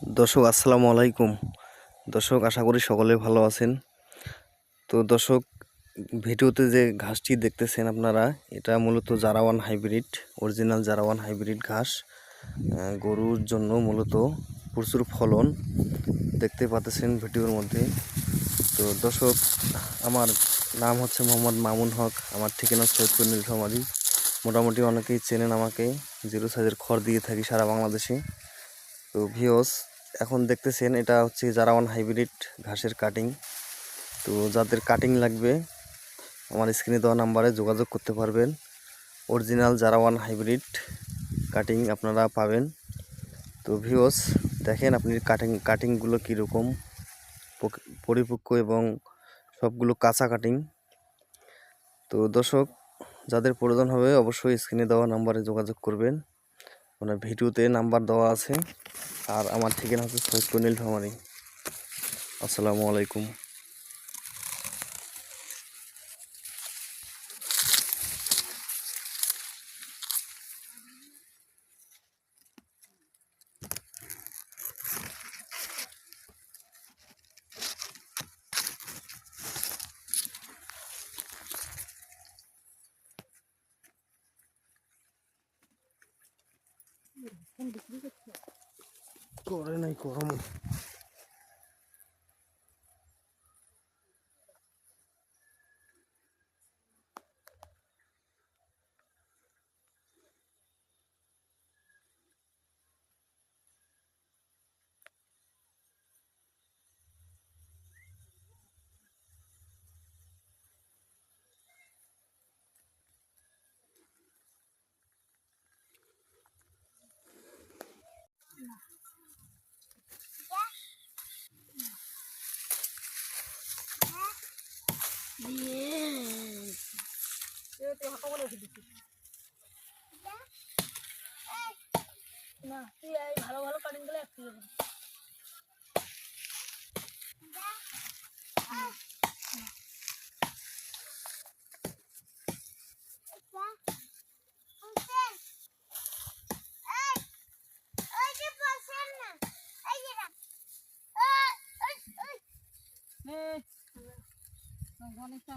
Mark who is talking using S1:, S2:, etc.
S1: দর্শক আসসালামু আলাইকুম। দর্শক আশা করি সকলে ভালো আছেন। তো দর্শক, ভিডিওতে যে ঘাসটি দেখতেছেন আপনারা, এটা মূলত জারাওয়ান হাইব্রিড, অরিজিনাল জারাওয়ান হাইব্রিড ঘাস। গরুর জন্য মূলত প্রচুর ফলন দেখতে পাচ্ছেন ভিডিওর মধ্যে। তো দর্শক, আমার নাম হচ্ছে মোহাম্মদ মামুন হক, আমার ঠিকানা সৈয়দপুর নীলফামারী। মোটামুটি অনেকেই চেনেন আমাকে, জিরো সাইজের খড় দিয়ে থাকি সারা বাংলাদেশে। তো ভিওস, এখন দেখতেছেন এটা হচ্ছে জারাওয়ান হাইব্রিড ঘাসের কাটিং। তো যাদের কাটিং লাগবে আমার স্ক্রিনে দেওয়া নাম্বারে যোগাযোগ করতে পারবেন। অরিজিনাল জারাওয়ান হাইব্রিড কাটিং আপনারা পাবেন। তো ভিওস, দেখেন আপনি কাটিংগুলো কীরকম পরিপক্ক এবং সবগুলো কাঁচা কাটিং। তো দর্শক, যাদের প্রয়োজন হবে অবশ্যই স্ক্রিনে দেওয়া নাম্বারে যোগাযোগ করবেন। মানে ভিডিওতে নাম্বার দেওয়া আছে। আর আমার ঠিকানা হচ্ছে সৈয়দপুর নীলফামারী। আসসালামু আলাইকুম। করে নাই গরম।
S2: না তুই এই ভালো ভালো কাটিং গুলো একটু অনেকটা